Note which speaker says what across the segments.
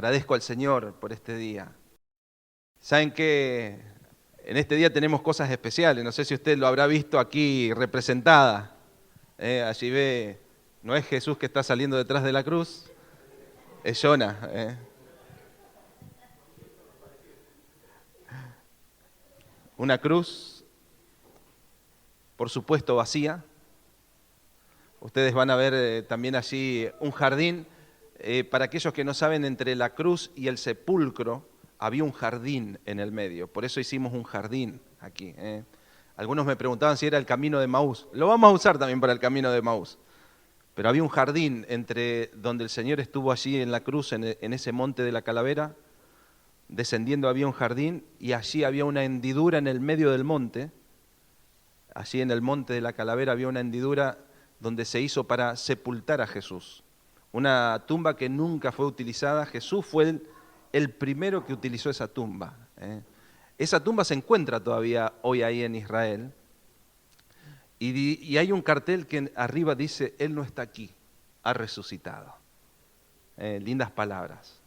Speaker 1: Agradezco al Señor por este día. Saben que en este día tenemos cosas especiales. No sé si usted lo habrá visto aquí representada. Allí ve, no es Jesús que está saliendo detrás de la cruz, es Jonah. Una cruz, por supuesto, vacía. Ustedes van a ver también allí un jardín. Para aquellos que no saben, entre la cruz y el sepulcro había un jardín en el medio. Por eso hicimos un jardín aquí. Algunos me preguntaban si era el camino de Maús. Lo vamos a usar también para el camino de Maús. Pero había un jardín entre donde el Señor estuvo allí en la cruz, en ese monte de la calavera. Descendiendo había un jardín y allí había una hendidura en el medio del monte. Allí en el monte de la calavera había una hendidura donde se hizo para sepultar a Jesús. Una tumba que nunca fue utilizada. Jesús fue el primero que utilizó esa tumba. Esa tumba se encuentra todavía hoy ahí en Israel. Y hay un cartel que arriba dice, Él no está aquí, ha resucitado. Lindas palabras.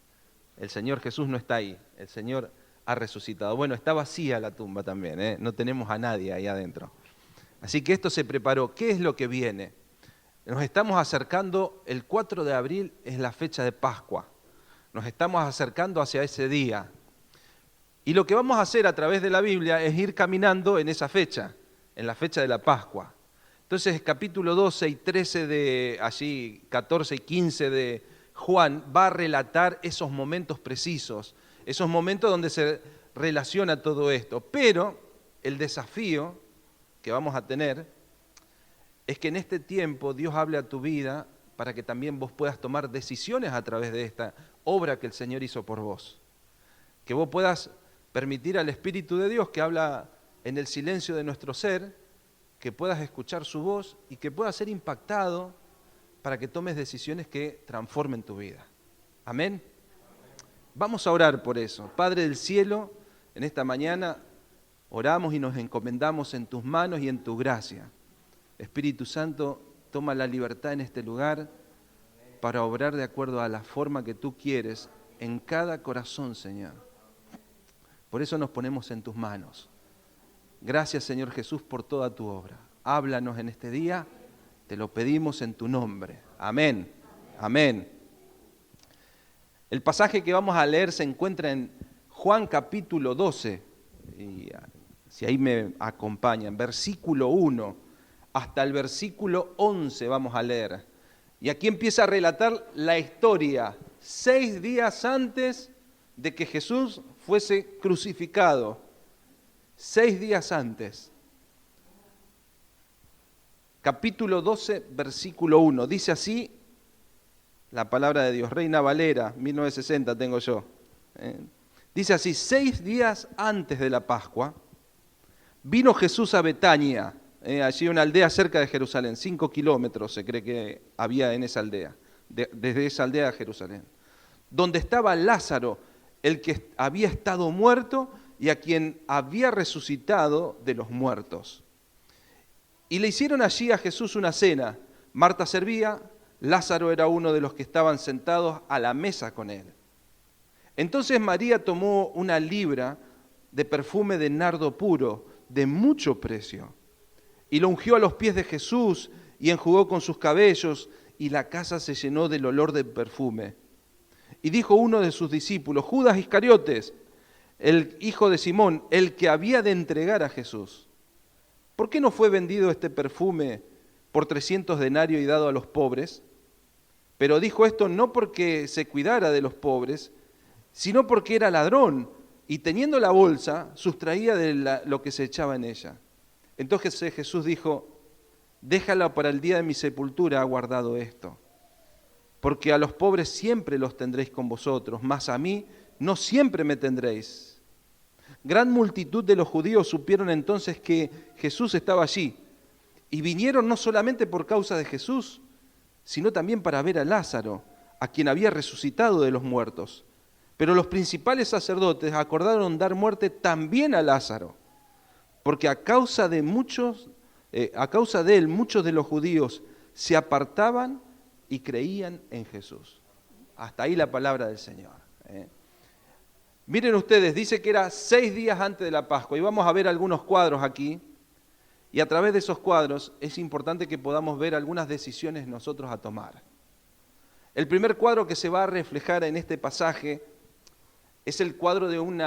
Speaker 1: El Señor Jesús no está ahí, el Señor ha resucitado. Bueno, está vacía la tumba también, no tenemos a nadie ahí adentro. Así que esto se preparó. ¿Qué es lo que viene? Nos estamos acercando, el 4 de abril es la fecha de Pascua. Nos estamos acercando hacia ese día. Y lo que vamos a hacer a través de la Biblia es ir caminando en esa fecha, en la fecha de la Pascua. Entonces, capítulo 12 y 13 de allí, 14 y 15 de Juan, va a relatar esos momentos precisos, esos momentos donde se relaciona todo esto. Pero el desafío que vamos a tener es que en este tiempo Dios hable a tu vida para que también vos puedas tomar decisiones a través de esta obra que el Señor hizo por vos. Que vos puedas permitir al Espíritu de Dios que habla en el silencio de nuestro ser, que puedas escuchar su voz y que puedas ser impactado para que tomes decisiones que transformen tu vida. Amén. Vamos a orar por eso. Padre del cielo, en esta mañana oramos y nos encomendamos en tus manos y en tu gracia. Espíritu Santo, toma la libertad en este lugar para obrar de acuerdo a la forma que tú quieres en cada corazón, Señor. Por eso nos ponemos en tus manos. Gracias, Señor Jesús, por toda tu obra. Háblanos en este día, te lo pedimos en tu nombre. Amén. Amén. El pasaje que vamos a leer se encuentra en Juan capítulo 12, y si ahí me acompañan, versículo 1 hasta el versículo 11 vamos a leer. Y aquí empieza a relatar la historia, 6 días antes de que Jesús fuese crucificado. 6 días antes. Capítulo 12, versículo 1. Dice así la palabra de Dios. Reina Valera, 1960 tengo yo. Dice así, 6 días antes de la Pascua, vino Jesús a Betania, allí una aldea cerca de Jerusalén, 5 kilómetros se cree que había en esa aldea, desde esa aldea a Jerusalén, donde estaba Lázaro, el que había estado muerto y a quien había resucitado de los muertos. Y le hicieron allí a Jesús una cena. Marta servía, Lázaro era uno de los que estaban sentados a la mesa con él. Entonces María tomó una libra de perfume de nardo puro, de mucho precio, y lo ungió a los pies de Jesús y enjugó con sus cabellos, y la casa se llenó del olor del perfume. Y dijo uno de sus discípulos, Judas Iscariotes, el hijo de Simón, el que había de entregar a Jesús, ¿por qué no fue vendido este perfume por 300 denarios y dado a los pobres? Pero dijo esto no porque se cuidara de los pobres, sino porque era ladrón, y teniendo la bolsa, sustraía de lo que se echaba en ella. Entonces Jesús dijo, déjala para el día de mi sepultura, ha guardado esto. Porque a los pobres siempre los tendréis con vosotros, mas a mí no siempre me tendréis. Gran multitud de los judíos supieron entonces que Jesús estaba allí, y vinieron no solamente por causa de Jesús, sino también para ver a Lázaro, a quien había resucitado de los muertos. Pero los principales sacerdotes acordaron dar muerte también a Lázaro, porque a causa de él muchos de los judíos se apartaban y creían en Jesús. Hasta ahí la palabra del Señor. Miren ustedes, dice que era 6 días antes de la Pascua, y vamos a ver algunos cuadros aquí, y a través de esos cuadros es importante que podamos ver algunas decisiones nosotros a tomar. El primer cuadro que se va a reflejar en este pasaje es el cuadro de un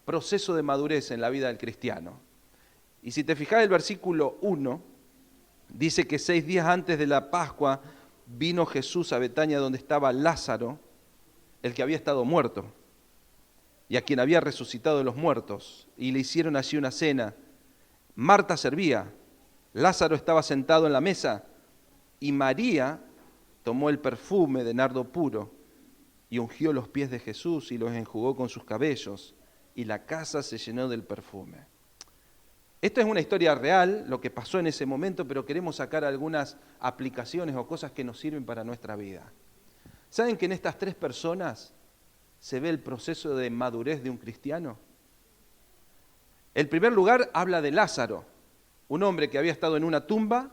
Speaker 1: proceso de madurez en la vida del cristiano. Y si te fijas, el versículo 1 dice que 6 días antes de la Pascua vino Jesús a Betania, donde estaba Lázaro, el que había estado muerto, y a quien había resucitado de los muertos, y le hicieron allí una cena. Marta servía, Lázaro estaba sentado en la mesa, y María tomó el perfume de nardo puro, y ungió los pies de Jesús, y los enjugó con sus cabellos, y la casa se llenó del perfume. Esto es una historia real, lo que pasó en ese momento, pero queremos sacar algunas aplicaciones o cosas que nos sirven para nuestra vida. ¿Saben que en estas 3 personas se ve el proceso de madurez de un cristiano? En primer lugar, habla de Lázaro, un hombre que había estado en una tumba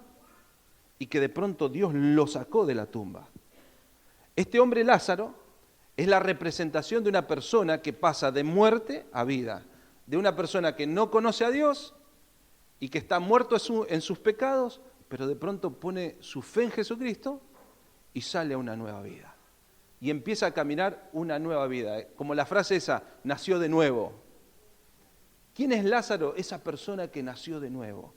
Speaker 1: y que de pronto Dios lo sacó de la tumba. Este hombre Lázaro es la representación de una persona que pasa de muerte a vida, de una persona que no conoce a Dios y que está muerto en sus pecados, pero de pronto pone su fe en Jesucristo y sale a una nueva vida. Y empieza a caminar una nueva vida. Como la frase esa, nació de nuevo. ¿Quién es Lázaro? Esa persona que nació de nuevo.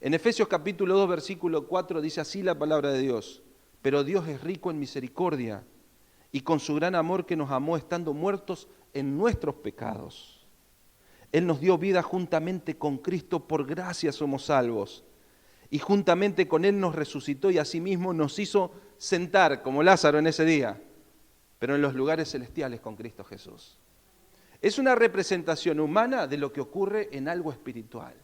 Speaker 1: En Efesios capítulo 2, versículo 4 dice así la palabra de Dios. Pero Dios es rico en misericordia y con su gran amor que nos amó estando muertos en nuestros pecados. Él nos dio vida juntamente con Cristo, por gracia somos salvos. Y juntamente con Él nos resucitó y asimismo nos hizo sentar, como Lázaro en ese día, pero en los lugares celestiales con Cristo Jesús. Es una representación humana de lo que ocurre en algo espiritual.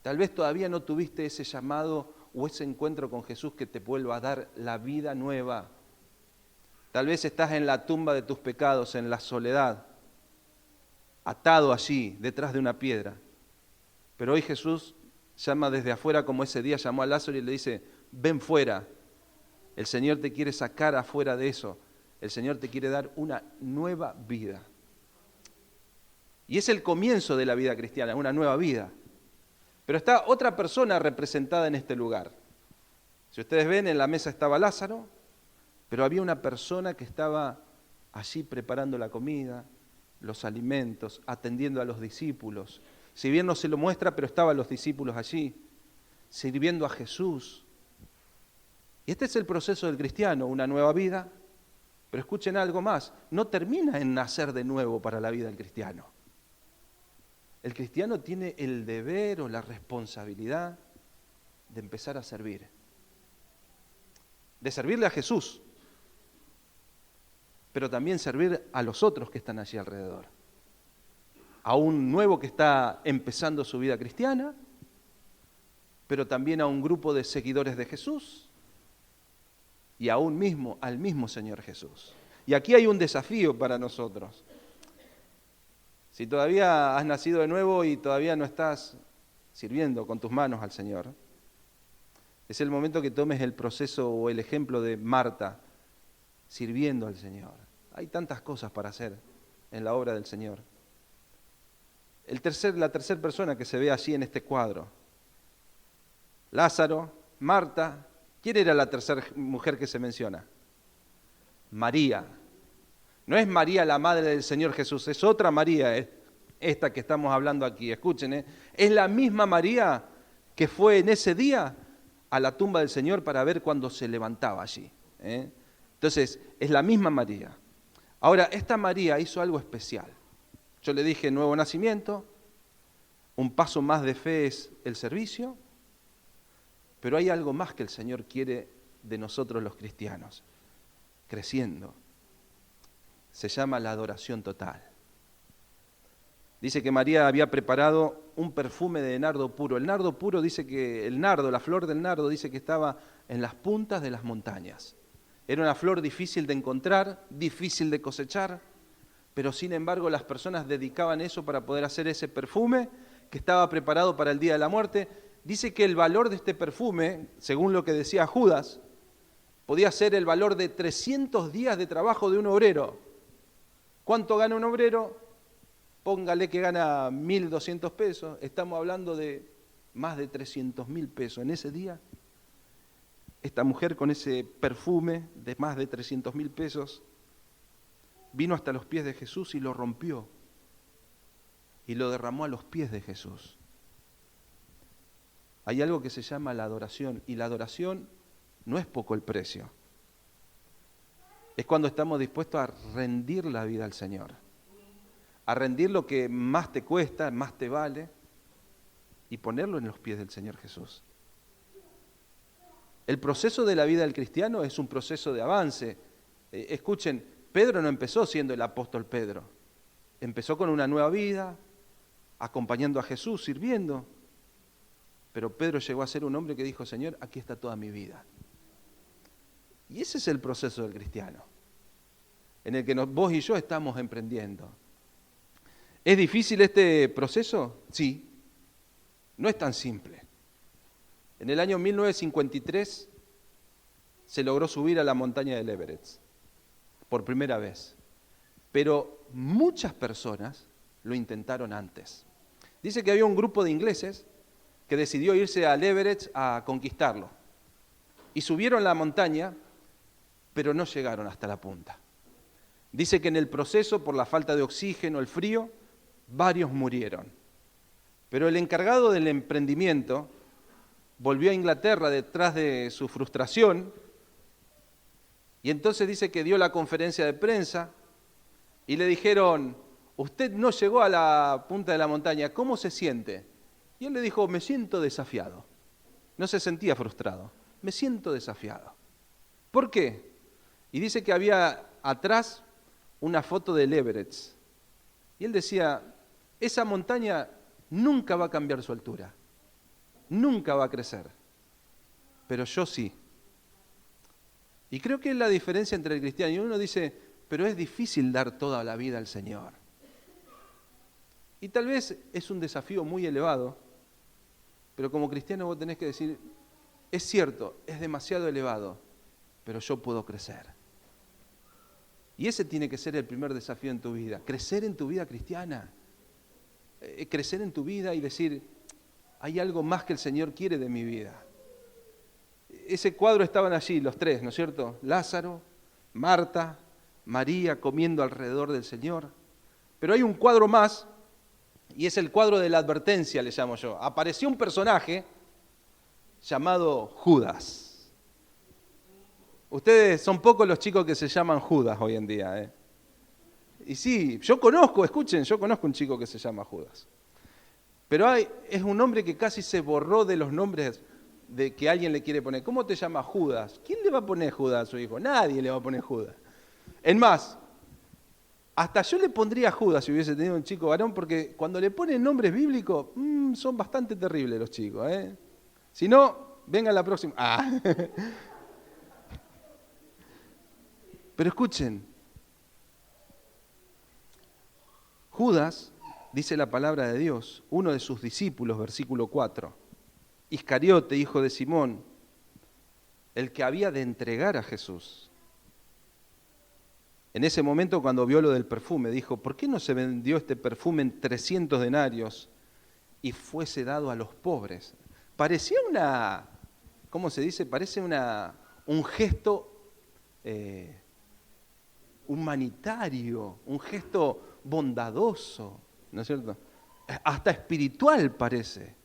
Speaker 1: Tal vez todavía no tuviste ese llamado o ese encuentro con Jesús que te vuelva a dar la vida nueva. Tal vez estás en la tumba de tus pecados, en la soledad, atado allí, detrás de una piedra. Pero hoy Jesús llama desde afuera, como ese día llamó a Lázaro y le dice, ven fuera. El Señor te quiere sacar afuera de eso. El Señor te quiere dar una nueva vida. Y es el comienzo de la vida cristiana, una nueva vida. Pero está otra persona representada en este lugar. Si ustedes ven, en la mesa estaba Lázaro, pero había una persona que estaba allí preparando la comida, los alimentos, atendiendo a los discípulos. Si bien no se lo muestra, pero estaban los discípulos allí, sirviendo a Jesús. Y este es el proceso del cristiano, una nueva vida. Pero escuchen algo más, no termina en nacer de nuevo para la vida del cristiano. El cristiano tiene el deber o la responsabilidad de empezar a servir. De servirle a Jesús, pero también servir a los otros que están allí alrededor. A un nuevo que está empezando su vida cristiana, pero también a un grupo de seguidores de Jesús y al mismo Señor Jesús. Y aquí hay un desafío para nosotros. Si todavía has nacido de nuevo y todavía no estás sirviendo con tus manos al Señor, es el momento que tomes el proceso o el ejemplo de Marta, sirviendo al Señor. Hay tantas cosas para hacer en la obra del Señor. La tercera persona que se ve allí en este cuadro, Lázaro, Marta. ¿Quién era la tercera mujer que se menciona? María. No es María la madre del Señor Jesús, es otra María, esta que estamos hablando aquí. Escuchen, es la misma María que fue en ese día a la tumba del Señor para ver cuando se levantaba allí. Entonces, es la misma María. Ahora, esta María hizo algo especial. Yo le dije nuevo nacimiento, un paso más de fe es el servicio, pero hay algo más que el Señor quiere de nosotros los cristianos, creciendo. Se llama la adoración total. Dice que María había preparado un perfume de nardo puro. El nardo puro dice que la flor del nardo dice que estaba en las puntas de las montañas. Era una flor difícil de encontrar, difícil de cosechar, pero sin embargo las personas dedicaban eso para poder hacer ese perfume que estaba preparado para el día de la muerte. Dice que el valor de este perfume, según lo que decía Judas, podía ser el valor de 300 días de trabajo de un obrero. ¿Cuánto gana un obrero? Póngale que gana 1.200 pesos. Estamos hablando de más de 300.000 pesos. En ese día, esta mujer con ese perfume de más de 300.000 pesos vino hasta los pies de Jesús y lo rompió y lo derramó a los pies de Jesús. Hay algo que se llama la adoración, y la adoración no es poco el precio. Es cuando estamos dispuestos a rendir la vida al Señor, a rendir lo que más te cuesta, más te vale, y ponerlo en los pies del Señor Jesús. El proceso de la vida del cristiano es un proceso de avance. Escuchen, Pedro no empezó siendo el apóstol Pedro. Empezó con una nueva vida, acompañando a Jesús, sirviendo. Pero Pedro llegó a ser un hombre que dijo, Señor, aquí está toda mi vida. Y ese es el proceso del cristiano, en el que vos y yo estamos emprendiendo. ¿Es difícil este proceso? Sí. No es tan simple. En el año 1953 se logró subir a la montaña del Everest, por primera vez. Pero muchas personas lo intentaron antes. Dice que había un grupo de ingleses que decidió irse al Everest a conquistarlo. Y subieron la montaña, pero no llegaron hasta la punta. Dice que en el proceso, por la falta de oxígeno, el frío, varios murieron. Pero el encargado del emprendimiento volvió a Inglaterra detrás de su frustración y entonces dice que dio la conferencia de prensa y le dijeron, usted no llegó a la punta de la montaña, ¿cómo se siente? Y él le dijo, me siento desafiado. No se sentía frustrado, me siento desafiado. ¿Por qué? Y dice que había atrás una foto del Everest. Y él decía, esa montaña nunca va a cambiar su altura, nunca va a crecer, pero yo sí. Y creo que es la diferencia entre el cristiano. Y uno dice, pero es difícil dar toda la vida al Señor. Y tal vez es un desafío muy elevado, pero como cristiano vos tenés que decir, es cierto, es demasiado elevado, pero yo puedo crecer. Y ese tiene que ser el primer desafío en tu vida, crecer en tu vida cristiana. Crecer en tu vida y decir, hay algo más que el Señor quiere de mi vida. Ese cuadro estaban allí los tres, ¿no es cierto? Lázaro, Marta, María comiendo alrededor del Señor. Pero hay un cuadro más, y es el cuadro de la advertencia, le llamo yo. Apareció un personaje llamado Judas. Ustedes son pocos los chicos que se llaman Judas hoy en día, ¿eh? Y sí, yo conozco un chico que se llama Judas. Pero es un nombre que casi se borró de los nombres de que alguien le quiere poner. ¿Cómo te llamas Judas? ¿Quién le va a poner Judas a su hijo? Nadie le va a poner Judas. Es más, hasta yo le pondría Judas si hubiese tenido un chico varón, porque cuando le ponen nombres bíblicos, son bastante terribles los chicos, ¿eh? Si no, venga la próxima. Pero escuchen, Judas, dice la palabra de Dios, uno de sus discípulos, versículo 4, Iscariote, hijo de Simón, el que había de entregar a Jesús. En ese momento, cuando vio lo del perfume, dijo, ¿por qué no se vendió este perfume en 300 denarios y fuese dado a los pobres? Parecía ¿cómo se dice? Parece un gesto humanitario, un gesto bondadoso, ¿no es cierto? Hasta espiritual parece.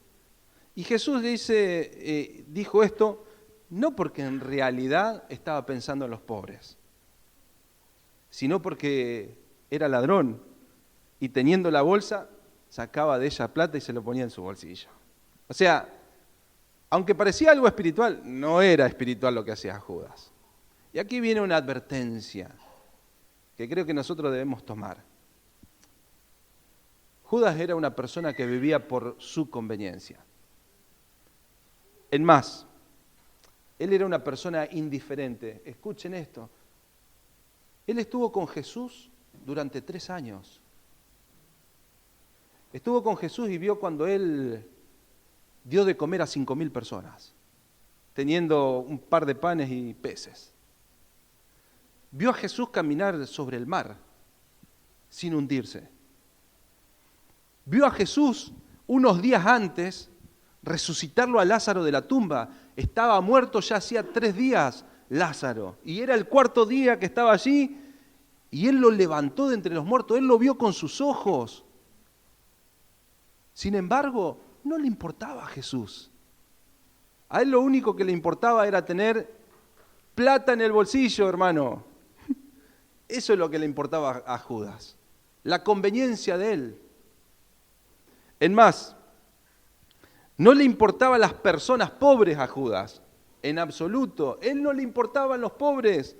Speaker 1: Y Jesús dijo esto no porque en realidad estaba pensando en los pobres, sino porque era ladrón y teniendo la bolsa sacaba de ella plata y se lo ponía en su bolsillo. O sea, aunque parecía algo espiritual, no era espiritual lo que hacía Judas. Y aquí viene una advertencia que creo que nosotros debemos tomar. Judas era una persona que vivía por su conveniencia. En más, él era una persona indiferente. Escuchen esto. Él estuvo con Jesús durante 3 años. Estuvo con Jesús y vio cuando él dio de comer a 5.000 personas, teniendo un par de panes y peces. Vio a Jesús caminar sobre el mar. sin hundirse. Vio a Jesús unos días antes resucitarlo a Lázaro de la tumba. Estaba muerto ya hacía 3 días Lázaro, y era el 4.º día que estaba allí, y él lo levantó de entre los muertos, él lo vio con sus ojos. Sin embargo, no le importaba a Jesús. A él lo único que le importaba era tener plata en el bolsillo, hermano. Eso es lo que le importaba a Judas, la conveniencia de él. Es más, no le importaban las personas pobres a Judas, en absoluto. Él no le importaban los pobres.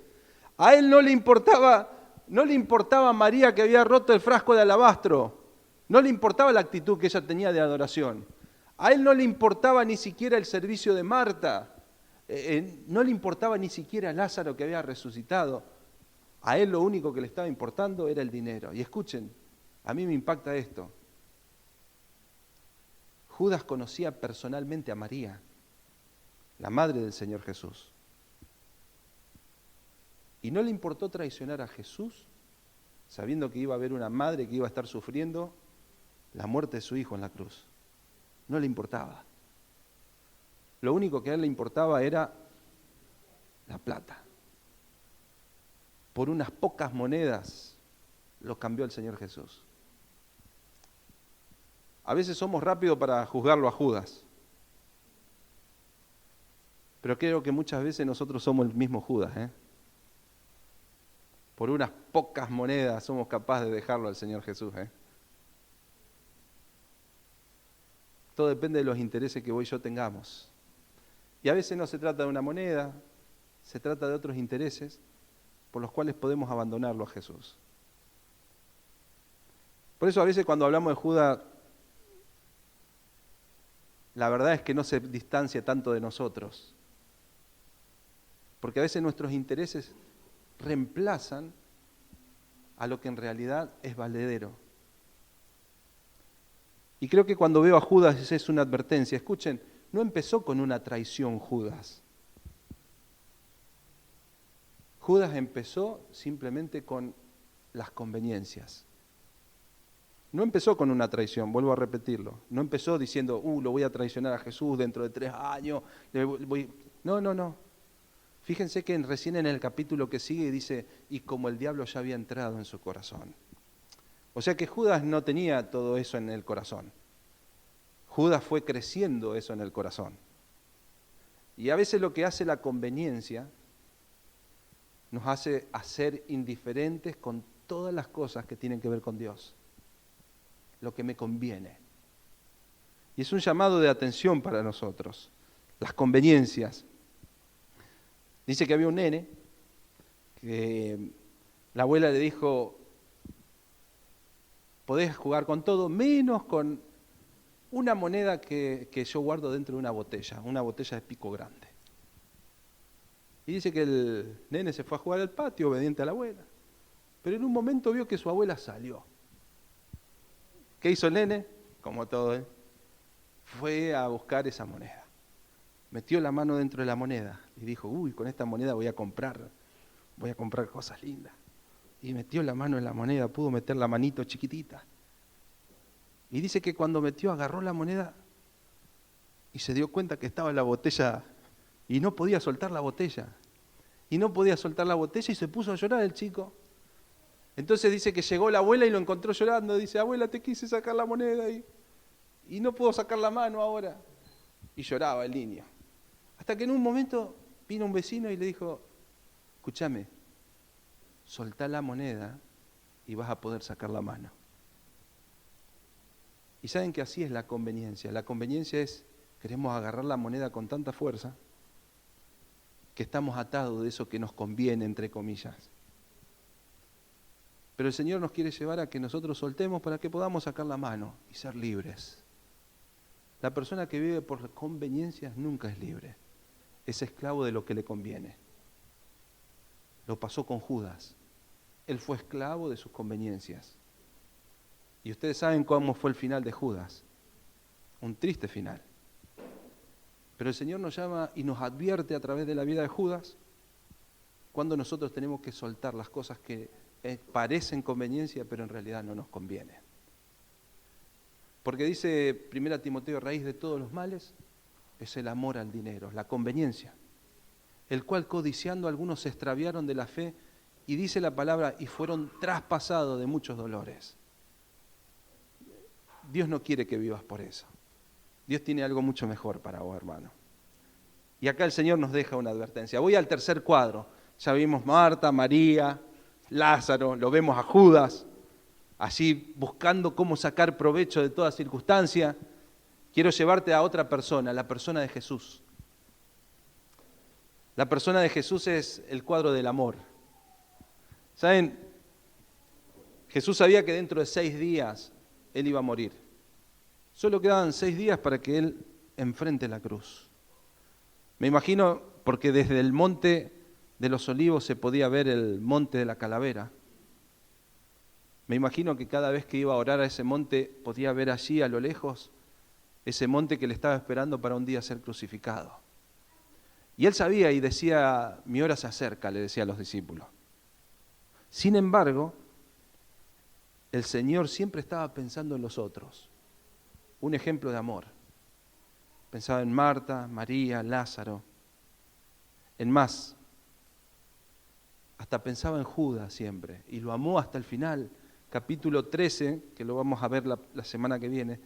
Speaker 1: A él no le importaba María que había roto el frasco de alabastro. No le importaba la actitud que ella tenía de adoración. A él no le importaba ni siquiera el servicio de Marta. No le importaba ni siquiera Lázaro que había resucitado. A él lo único que le estaba importando era el dinero. Y escuchen, a mí me impacta esto. Judas conocía personalmente a María, la madre del Señor Jesús. Y no le importó traicionar a Jesús, sabiendo que iba a haber una madre que iba a estar sufriendo la muerte de su hijo en la cruz. No le importaba. Lo único que a él le importaba era la plata. Por unas pocas monedas lo cambió el Señor Jesús. A veces somos rápidos para juzgarlo a Judas, pero creo que muchas veces nosotros somos el mismo Judas, Por unas pocas monedas somos capaces de dejarlo al Señor Jesús, Todo depende de los intereses que vos y yo tengamos. Y a veces no se trata de una moneda, se trata de otros intereses por los cuales podemos abandonarlo a Jesús. Por eso a veces cuando hablamos de Judas, la verdad es que no se distancia tanto de nosotros. Porque a veces nuestros intereses reemplazan a lo que en realidad es valedero. Y creo que cuando veo a Judas es una advertencia. Escuchen, no empezó con una traición Judas. Judas empezó simplemente con las conveniencias. No empezó con una traición, vuelvo a repetirlo. No empezó diciendo, lo voy a traicionar a Jesús dentro de 3 años. No. Fíjense que recién en el capítulo que sigue dice, y como el diablo ya había entrado en su corazón. O sea que Judas no tenía todo eso en el corazón. Judas fue creciendo eso en el corazón. Y a veces lo que hace la conveniencia nos hace ser indiferentes con todas las cosas que tienen que ver con Dios. Lo que me conviene. Y es un llamado de atención para nosotros. Las conveniencias. Dice que había un nene que la abuela le dijo, podés jugar con todo, menos con una moneda que yo guardo dentro de una botella de pico grande. Y dice que el nene se fue a jugar al patio, obediente a la abuela. Pero en un momento vio que su abuela salió. ¿Qué hizo el nene? Como todo, fue a buscar esa moneda. Metió la mano dentro de la moneda y dijo, con esta moneda voy a comprar cosas lindas. Y metió la mano en la moneda, pudo meter la manito chiquitita. Y dice que cuando agarró la moneda y se dio cuenta que estaba en la botella y no podía soltar la botella. Y se puso a llorar el chico. Entonces dice que llegó la abuela y lo encontró llorando. Dice, abuela, te quise sacar la moneda y no puedo sacar la mano ahora. Y lloraba el niño. Hasta que en un momento vino un vecino y le dijo, escúchame, soltá la moneda y vas a poder sacar la mano. Y saben que así es la conveniencia. La conveniencia es, queremos agarrar la moneda con tanta fuerza que estamos atados de eso que nos conviene, entre comillas. Pero el Señor nos quiere llevar a que nosotros soltemos para que podamos sacar la mano y ser libres. La persona que vive por conveniencias nunca es libre. Es esclavo de lo que le conviene. Lo pasó con Judas. Él fue esclavo de sus conveniencias. Y ustedes saben cómo fue el final de Judas. Un triste final. Pero el Señor nos llama y nos advierte a través de la vida de Judas cuando nosotros tenemos que soltar las cosas que parecen conveniencia, pero en realidad no nos convienen. Porque dice 1 Timoteo, raíz de todos los males es el amor al dinero, la conveniencia, el cual codiciando algunos se extraviaron de la fe y dice la palabra y fueron traspasados de muchos dolores. Dios no quiere que vivas por eso. Dios tiene algo mucho mejor para vos, hermano. Y acá el Señor nos deja una advertencia. Voy al tercer cuadro. Ya vimos Marta, María, Lázaro, lo vemos a Judas, allí buscando cómo sacar provecho de toda circunstancia. Quiero llevarte a otra persona, la persona de Jesús. La persona de Jesús es el cuadro del amor. ¿Saben? Jesús sabía que dentro de 6 días Él iba a morir. Solo quedaban 6 días para que Él enfrente la cruz. Me imagino, porque desde el monte de los Olivos se podía ver el monte de la Calavera. Me imagino que cada vez que iba a orar a ese monte podía ver allí a lo lejos ese monte que le estaba esperando para un día ser crucificado. Y Él sabía y decía, mi hora se acerca, le decía a los discípulos. Sin embargo, el Señor siempre estaba pensando en los otros. Un ejemplo de amor. Pensaba en Marta, María, Lázaro. En más, hasta pensaba en Judas siempre. Y lo amó hasta el final. Capítulo 13, que lo vamos a ver la semana que viene,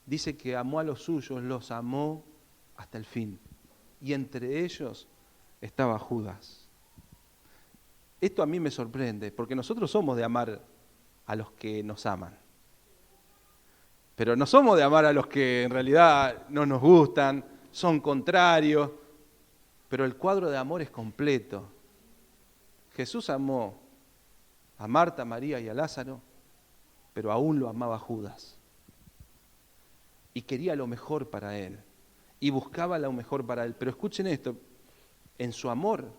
Speaker 1: dice que amó a los suyos, los amó hasta el fin. Y entre ellos estaba Judas. Esto a mí me sorprende, porque nosotros somos de amar a los que nos aman. Pero no somos de amar a los que en realidad no nos gustan, son contrarios, pero el cuadro de amor es completo. Jesús amó a Marta, a María y a Lázaro, pero aún lo amaba a Judas. Y quería lo mejor para él, y buscaba lo mejor para él. Pero escuchen esto, en su amor,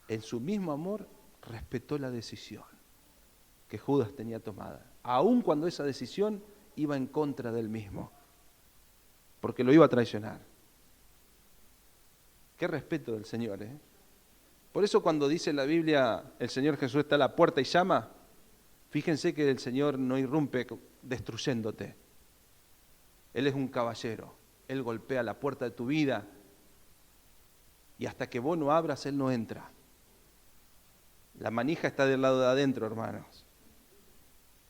Speaker 1: en su mismo amor, respetó la decisión que Judas tenía tomada, aun cuando esa decisión iba en contra del mismo, porque lo iba a traicionar. Qué respeto del Señor, ¿eh? Por eso cuando dice la Biblia, el Señor Jesús está a la puerta y llama, fíjense que el Señor no irrumpe destruyéndote. Él es un caballero, Él golpea la puerta de tu vida y hasta que vos no abras, Él no entra. La manija está del lado de adentro, hermanos.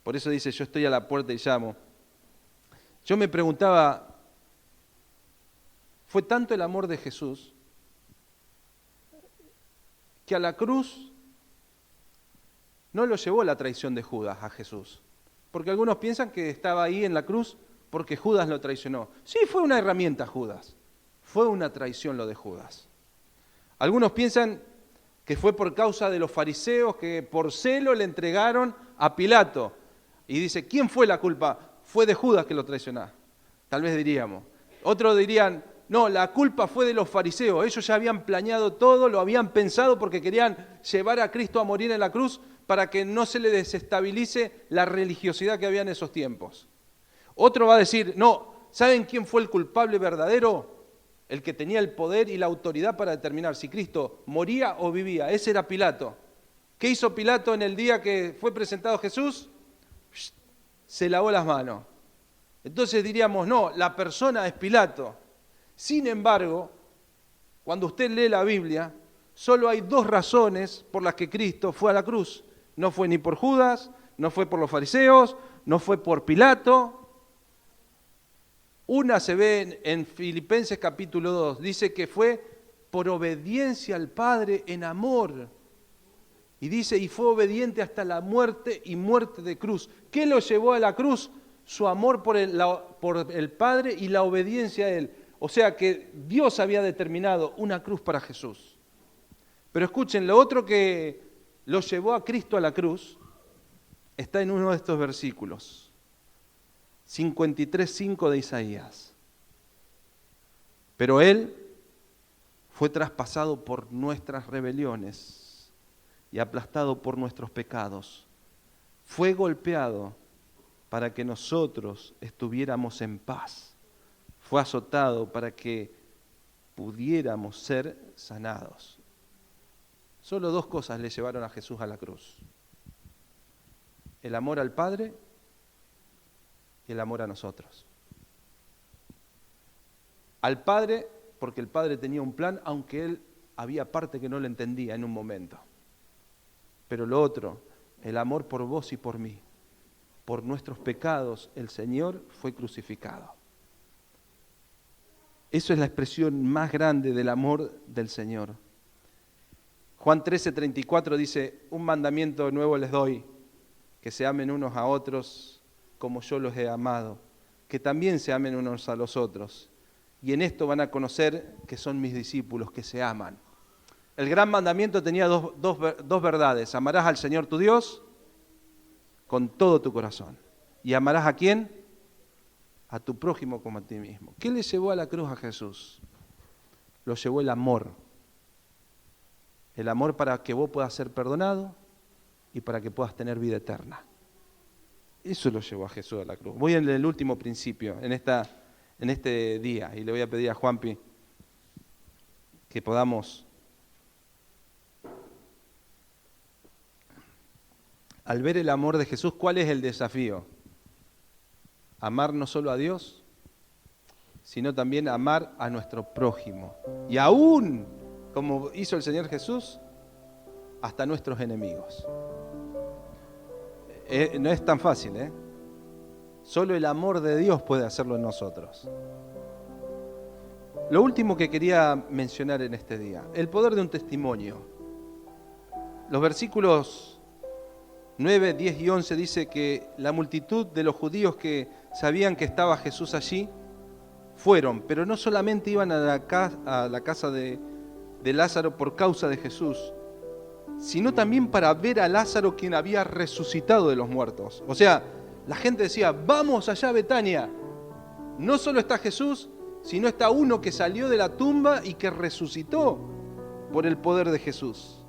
Speaker 1: Por eso dice, yo estoy a la puerta y llamo. Yo me preguntaba, ¿fue tanto el amor de Jesús que a la cruz no lo llevó la traición de Judas a Jesús? Porque algunos piensan que estaba ahí en la cruz porque Judas lo traicionó. Sí, fue una herramienta Judas. Fue una traición lo de Judas. Algunos piensan que fue por causa de los fariseos que por celo le entregaron a Pilato. Y dice, ¿quién fue la culpa? Fue de Judas que lo traicionó. Tal vez diríamos. Otros dirían, no, la culpa fue de los fariseos. Ellos ya habían planeado todo, lo habían pensado porque querían llevar a Cristo a morir en la cruz para que no se le desestabilice la religiosidad que había en esos tiempos. Otro va a decir, no, ¿saben quién fue el culpable verdadero? El que tenía el poder y la autoridad para determinar si Cristo moría o vivía. Ese era Pilato. ¿Qué hizo Pilato en el día que fue presentado Jesús? Se lavó las manos. Entonces diríamos, no, la persona es Pilato. Sin embargo, cuando usted lee la Biblia, solo hay 2 razones por las que Cristo fue a la cruz. No fue ni por Judas, no fue por los fariseos, no fue por Pilato. Una se ve en Filipenses capítulo 2, dice que fue por obediencia al Padre en amor. Y dice, y fue obediente hasta la muerte y muerte de cruz. ¿Qué lo llevó a la cruz? Su amor por el Padre y la obediencia a Él. O sea que Dios había determinado una cruz para Jesús. Pero escuchen, lo otro que lo llevó a Cristo a la cruz está en uno de estos versículos. 53:5 de Isaías. Pero Él fue traspasado por nuestras rebeliones y aplastado por nuestros pecados. Fue golpeado para que nosotros estuviéramos en paz. Fue azotado para que pudiéramos ser sanados. Solo dos cosas le llevaron a Jesús a la cruz: el amor al Padre y el amor a nosotros. Al Padre, porque el Padre tenía un plan, aunque Él había parte que no lo entendía en un momento. Pero lo otro, el amor por vos y por mí. Por nuestros pecados el Señor fue crucificado. Eso es la expresión más grande del amor del Señor. Juan 13:34 dice: un mandamiento nuevo les doy, que se amen unos a otros como yo los he amado, que también se amen unos a los otros. Y en esto van a conocer que son mis discípulos, que se aman. El gran mandamiento tenía dos verdades: amarás al Señor tu Dios con todo tu corazón. ¿Y amarás a quién? A tu prójimo como a ti mismo. ¿Qué le llevó a la cruz a Jesús? Lo llevó el amor. El amor para que vos puedas ser perdonado y para que puedas tener vida eterna. Eso lo llevó a Jesús a la cruz. Voy en el último principio, en este día, y le voy a pedir a Juanpi que podamos, al ver el amor de Jesús, ¿cuál es el desafío? Amar no solo a Dios, sino también amar a nuestro prójimo. Y aún, como hizo el Señor Jesús, hasta nuestros enemigos. No es tan fácil, ¿eh? Solo el amor de Dios puede hacerlo en nosotros. Lo último que quería mencionar en este día, el poder de un testimonio. Los versículos 9, 10 y 11 dice que la multitud de los judíos que sabían que estaba Jesús allí fueron, pero no solamente iban a la casa de Lázaro por causa de Jesús, sino también para ver a Lázaro, quien había resucitado de los muertos. O sea, la gente decía: vamos allá a Betania. No solo está Jesús, sino está uno que salió de la tumba y que resucitó por el poder de Jesús.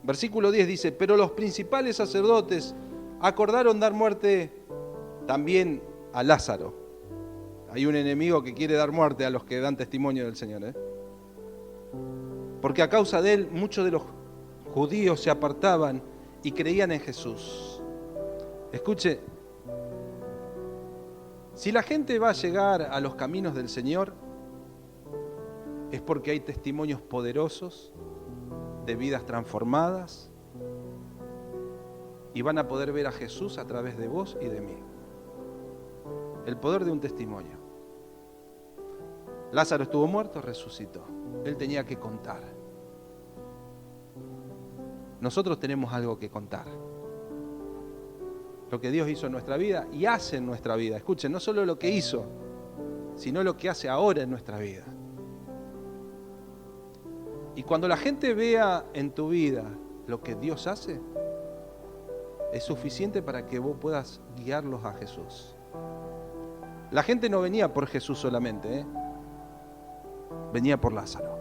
Speaker 1: Versículo 10 dice: pero los principales sacerdotes acordaron dar muerte también a Lázaro. Hay un enemigo que quiere dar muerte a los que dan testimonio del Señor, porque a causa de él muchos de los judíos se apartaban y creían en Jesús. Escuche, si la gente va a llegar a los caminos del Señor, es porque hay testimonios poderosos de vidas transformadas y van a poder ver a Jesús a través de vos y de mí. El poder de un testimonio. Lázaro estuvo muerto, resucitó. Él tenía que contar. Nosotros tenemos algo que contar. Lo que Dios hizo en nuestra vida y hace en nuestra vida. Escuchen, no solo lo que hizo, sino lo que hace ahora en nuestra vida. Y cuando la gente vea en tu vida lo que Dios hace, es suficiente para que vos puedas guiarlos a Jesús. La gente no venía por Jesús solamente, venía por Lázaro.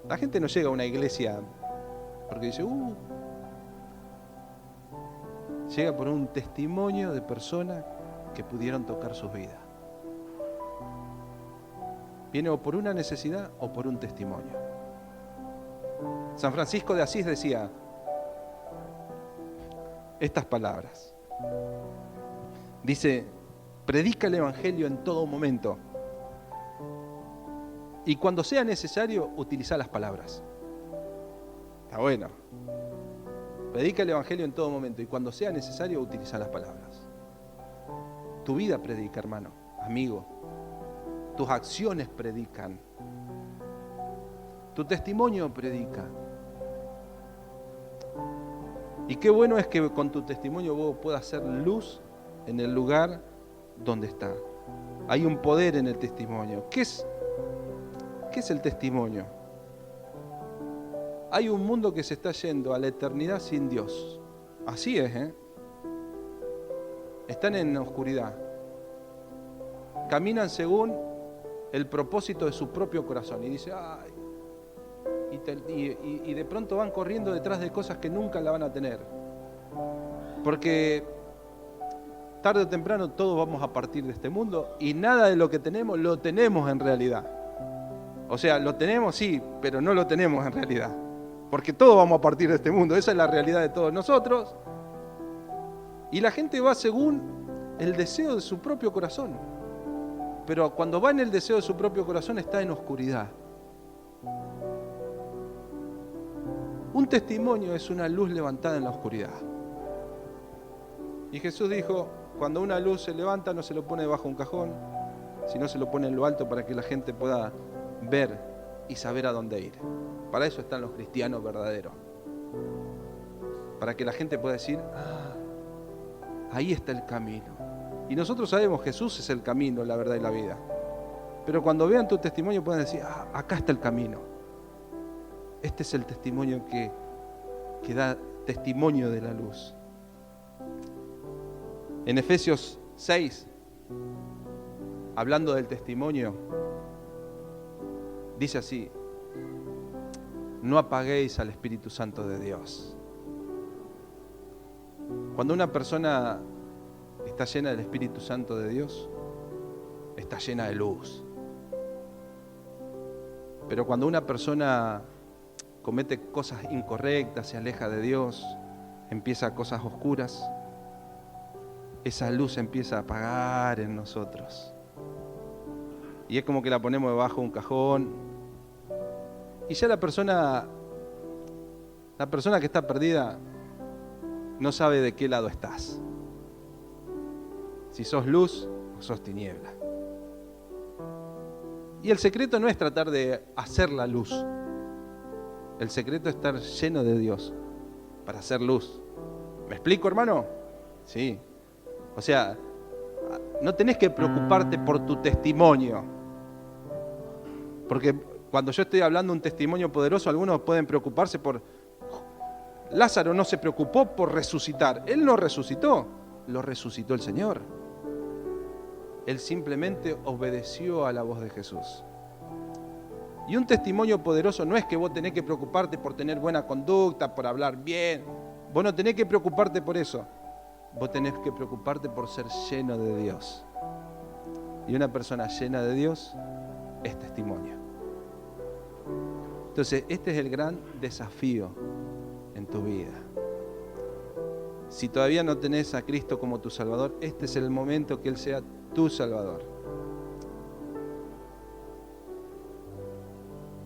Speaker 1: La gente no llega a una iglesia porque dice, llega por un testimonio de personas que pudieron tocar sus vidas. Viene o por una necesidad o por un testimonio. San Francisco de Asís decía estas palabras. Dice: predica el Evangelio en todo momento y cuando sea necesario utiliza las palabras. Está bueno. Predica el Evangelio en todo momento y cuando sea necesario utiliza las palabras. Tu vida predica, hermano, amigo. Tus acciones predican. Tu testimonio predica. Y qué bueno es que con tu testimonio vos puedas hacer luz en el lugar donde está. Hay un poder en el testimonio. ¿Qué es el testimonio? Hay un mundo que se está yendo a la eternidad sin Dios. Así es, Están en oscuridad. Caminan según el propósito de su propio corazón. Y dice, ay. Y de pronto van corriendo detrás de cosas que nunca la van a tener. Porque tarde o temprano todos vamos a partir de este mundo y nada de lo que tenemos lo tenemos en realidad. O sea, lo tenemos sí, pero no lo tenemos en realidad. porque todos vamos a partir de este mundo, esa es la realidad de todos nosotros. Y la gente va según el deseo de su propio corazón. Pero cuando va en el deseo de su propio corazón está en oscuridad. Un testimonio es una luz levantada en la oscuridad. Y Jesús dijo, cuando una luz se levanta no se lo pone debajo de un cajón, sino se lo pone en lo alto para que la gente pueda ver y saber a dónde ir. Para eso están los cristianos verdaderos. Para que la gente pueda decir, ahí está el camino. Y nosotros sabemos, Jesús es el camino, la verdad y la vida. Pero cuando vean tu testimonio pueden decir, acá está el camino. Este es el testimonio que da testimonio de la luz. En Efesios 6, hablando del testimonio, dice así, no apaguéis al Espíritu Santo de Dios. Cuando una persona está llena del Espíritu Santo de Dios, está llena de luz. Pero cuando una persona comete cosas incorrectas, se aleja de Dios, empieza cosas oscuras, esa luz empieza a apagar en nosotros. Y es como que la ponemos debajo de un cajón. Y ya la persona que está perdida no sabe de qué lado estás. Si sos luz o sos tiniebla. Y el secreto no es tratar de hacer la luz. El secreto es estar lleno de Dios para hacer luz. ¿Me explico, hermano? Sí. O sea, no tenés que preocuparte por tu testimonio. Porque cuando yo estoy hablando de un testimonio poderoso, algunos pueden preocuparse por... Lázaro no se preocupó por resucitar. Él no resucitó, lo resucitó el Señor. Él simplemente obedeció a la voz de Jesús. Y un testimonio poderoso no es que vos tenés que preocuparte por tener buena conducta, por hablar bien. Vos no tenés que preocuparte por eso. Vos tenés que preocuparte por ser lleno de Dios. Y una persona llena de Dios es testimonio. Entonces, este es el gran desafío en tu vida. Si todavía no tenés a Cristo como tu Salvador, este es el momento que Él sea tu Salvador.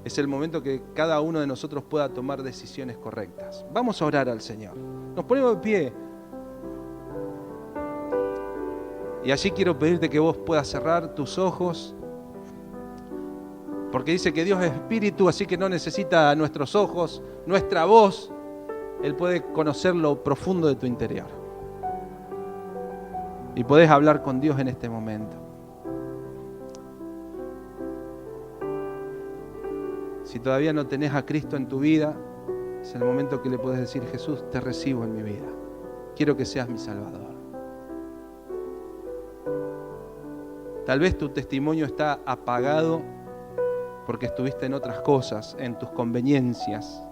Speaker 1: Es el momento que cada uno de nosotros pueda tomar decisiones correctas. Vamos a orar al Señor. Nos ponemos de pie. Y allí quiero pedirte que vos puedas cerrar tus ojos. Porque dice que Dios es espíritu, así que no necesita nuestros ojos, nuestra voz. Él puede conocer lo profundo de tu interior. Y podés hablar con Dios en este momento. Si todavía no tenés a Cristo en tu vida, es el momento que le podés decir, Jesús, te recibo en mi vida. Quiero que seas mi Salvador. Tal vez tu testimonio está apagado porque estuviste en otras cosas, en tus conveniencias.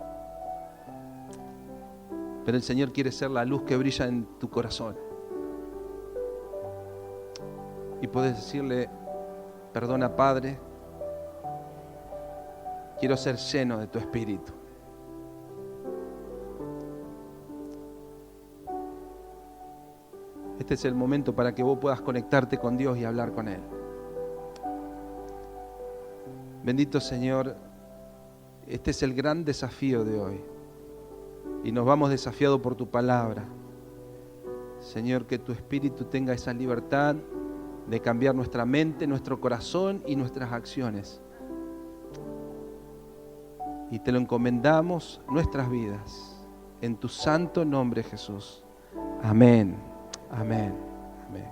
Speaker 1: Pero el Señor quiere ser la luz que brilla en tu corazón. Y podés decirle, perdona, Padre, quiero ser lleno de tu Espíritu. Este es el momento para que vos puedas conectarte con Dios y hablar con Él. Bendito Señor, este es el gran desafío de hoy. Y nos vamos desafiados por tu palabra. Señor, que tu Espíritu tenga esa libertad de cambiar nuestra mente, nuestro corazón y nuestras acciones. Y te lo encomendamos nuestras vidas. En tu santo nombre, Jesús. Amén. Amén. Amén.